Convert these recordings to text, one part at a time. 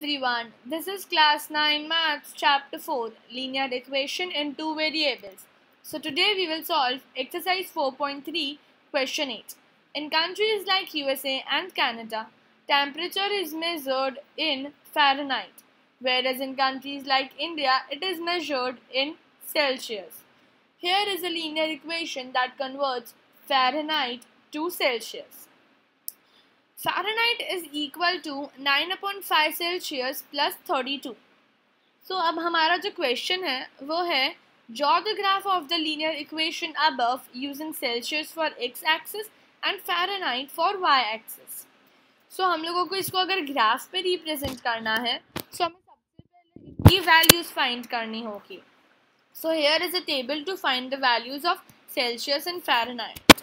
Everyone, this is class 9 maths chapter 4 linear equation in two variables. So today we will solve exercise 4.3 question 8. In countries like USA and Canada, temperature is measured in Fahrenheit, whereas in countries like India it is measured in Celsius. Here is a linear equation that converts Fahrenheit to Celsius. Fahrenheit is equal to 9/5 Celsius plus 32. सो अब हमारा जो question है वो है draw the graph of the linear equation above using Celsius for x axis and Fahrenheit for y axis. सो हम लोगों को इसको अगर ग्राफ पे रिप्रेजेंट करना है तो हमें सबसे पहले इनकी वैल्यूज फाइंड करनी होगी. So here is a table to find the values of Celsius and Fahrenheit.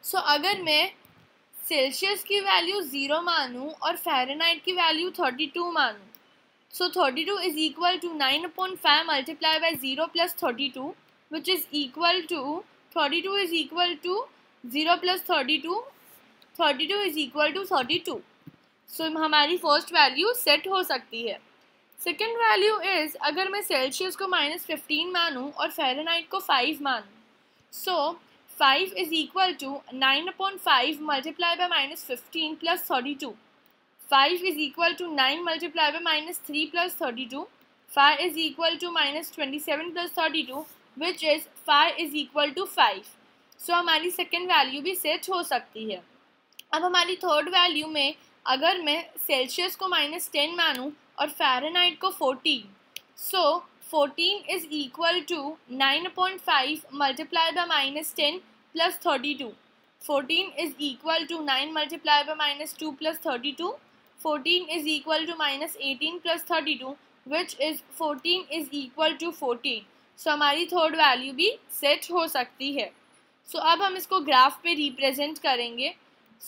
So अगर मैं सेल्सियस की वैल्यू 0 मानूँ और फ़ारेनहाइट की वैल्यू 32 मानूँ, so 32 is equal to 9/5 multiply by 0 plus 32 which is equal to 32 is equal to 0 plus 32 is equal to 32. So हमारी first value set हो सकती है. सेकेंड वैल्यू इज़ अगर मैं सेल्सियस को -15 मानूँ और फ़ारेनहाइट को 5 मानूँ, सो 5 is equal to 9/5 multiplied by -15 plus 32. 5 is equal to 9 multiplied by -3 plus 32. 5 is equal to -27 plus 32 which is 5 is equal to 5. So हमारी सेकेंड वैल्यू भी सेट हो सकती है. अब हमारी थर्ड वैल्यू में अगर मैं सेल्सियस को -10 मानूँ और फ़ारेनहाइट को 14, सो 14 is equal to 9/5 multiplied by -10 plus 32. 14 is equal to 9 multiplied by -2 plus 32. 14 is equal to -18 plus 32 which is 14 is equal to 14. So हमारी थर्ड वैल्यू भी सेट हो सकती है. So अब हम इसको ग्राफ पे रिप्रेजेंट करेंगे.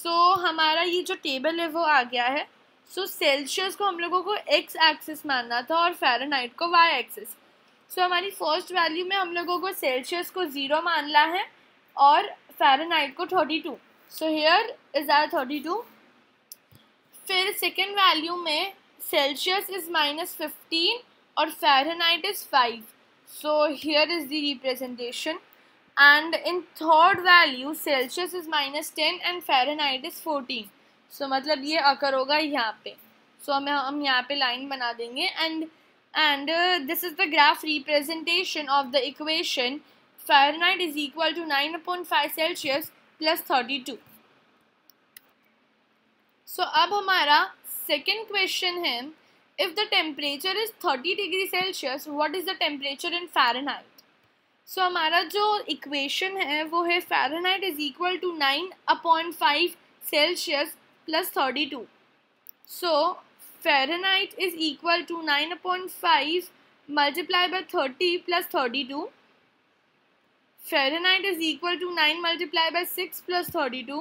So हमारा ये जो टेबल है वो आ गया है. सो सेल्सियस को हम लोगों को एक्स एक्सिस मानना था और फ़ारेनहाइट को वाई एक्सिस. सो हमारी फर्स्ट वैल्यू में हम लोगों को सेल्सियस को 0 मानना है और फ़ारेनहाइट को 32. So here is our 32. फिर सेकेंड वैल्यू में सेल्सियस इज -15 और Fahrenheit is 5. So here is the representation. And in third value Celsius is -10 and Fahrenheit is 14. So मतलब ये अकर होगा यहाँ पे. सो हम यहाँ पे लाइन बना देंगे and this is the graph representation of the equation Fahrenheit is equal to 9/5 Celsius plus 32. So अब हमारा सेकेंड क्वेश्चन है, if the temperature is 30 degree Celsius, what is the temperature in Fahrenheit? So हमारा जो equation है वो है Fahrenheit is equal to 9/5 Celsius plus 32. So Fahrenheit is equal to 9/5 multiplied by 30 plus 32. Fahrenheit is equal to 9 multiplied by 6 plus 32.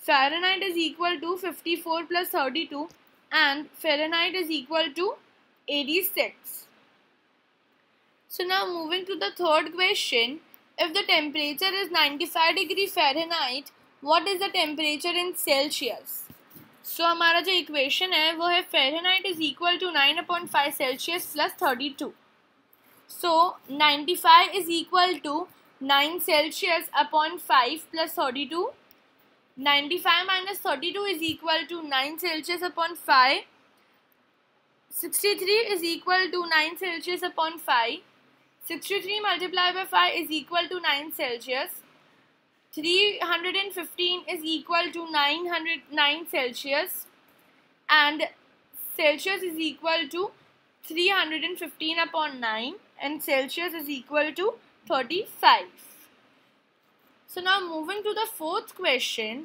Fahrenheit is equal to 54 plus 32 and Fahrenheit is equal to 86. So now moving to the third question, if the temperature is 95 degree Fahrenheit, what is the temperature in Celsius? So हमारा जो equation है वो है Fahrenheit is equal to 9/5 Celsius plus 32. So 95 is equal to 9 Celsius upon 5 plus 32. 95 minus 32 is equal to 9 Celsius upon 5. 63 is equal to 9 Celsius upon 5. 63 multiplied by 5 is equal to 9 Celsius. 315 is equal to 909 Celsius. And Celsius is equal to 315 upon 9 and Celsius is equal to 35. So now moving to the fourth question,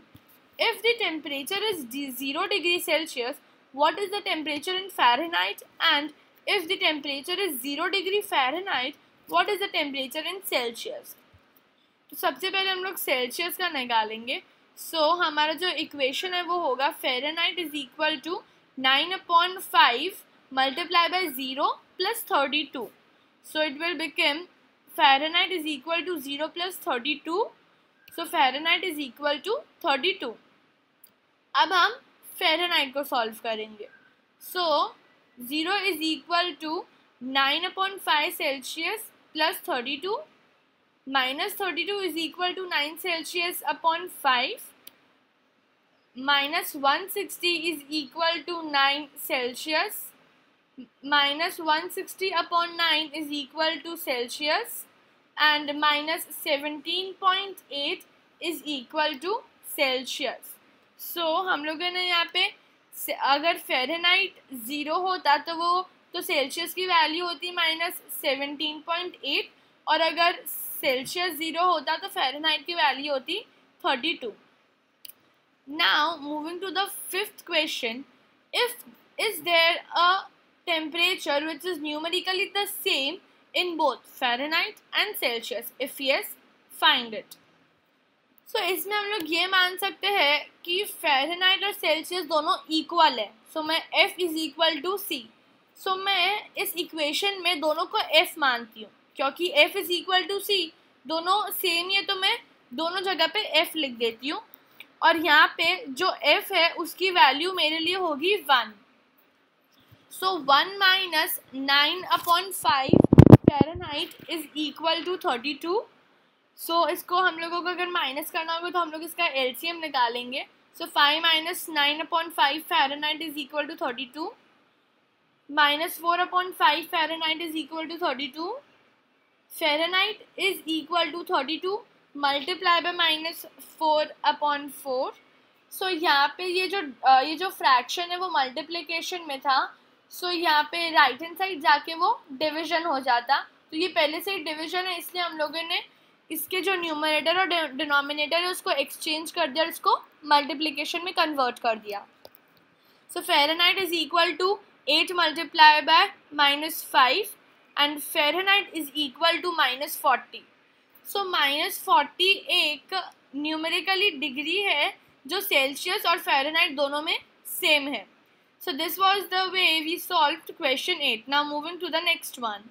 if the temperature is 0 degree Celsius, what is the temperature in Fahrenheit? And if the temperature is 0 degree Fahrenheit, what is the temperature in Celsius? तो सबसे पहले हम लोग Celsius का निकालेंगे. सो हमारा जो equation है वो होगा Fahrenheit is equal to 9/5 multiplied by 0 plus 32. So it will become Fahrenheit is equal to 0 plus 32. So Fahrenheit is equal to 32. अब हम Fahrenheit को सॉल्व करेंगे. सो 0 is equal to 9/5 Celsius plus 32, minus 32 is equal to 9 Celsius upon 5, minus 160 is equal to 9 Celsius, minus 160 upon 9 is equal to Celsius, and minus 17.8 is equal to Celsius. So हम लोगों ने यहाँ पे अगर Fahrenheit 0 होता तो वो तो सेल्सियस की वैल्यू होती माइनस 17.8, और अगर सेल्सियस 0 होता तो फ़ारेनहाइट की वैल्यू होती 32. Now moving to the fifth question, is there a temperature which is numerically the same in both Fahrenheit and Celsius? If yes, find it. So इसमें हम लोग ये मान सकते हैं कि फ़ारेनहाइट और सेल्सियस दोनों इक्वल है. सो मैं F is equal to C. So मैं इस इक्वेशन में दोनों को F मानती हूँ, क्योंकि F is equal to C दोनों सेम ही है, तो मैं दोनों जगह पे F लिख देती हूँ. और यहाँ पे जो F है उसकी वैल्यू मेरे लिए होगी 1. So 1 minus 9/5 Fahrenheit is equal to 32. So इसको हम लोगों को अगर माइनस करना होगा तो हम लोग इसका LCM निकालेंगे. So 5 minus 9/5 Fahrenheit is equal to 32, minus 4/5 Fahrenheit is equal to 32. Fahrenheit is equal to 32 multiply by minus 4/4. So यहाँ पे ये जो फ्रैक्शन है वो मल्टीप्लिकेशन में था. सो यहाँ पे राइट हैंड साइड जाके वो डिवीजन हो जाता. तो ये पहले से ही डिवीजन है, इसलिए हम लोगों ने इसके जो न्यूमरेटर और डिनोमिनेटर है उसको एक्सचेंज कर दिया और इसको मल्टीप्लिकेशन में कन्वर्ट कर दिया. So Fahrenheit is equal to 8 multiply by minus 5 and Fahrenheit is equal to minus 40. So minus 40 एक न्यूमेरिकली डिग्री है जो सेल्सियस और फ़ारेनहाइट दोनों में सेम है. So this was the way we solved question 8. Now moving to the next one.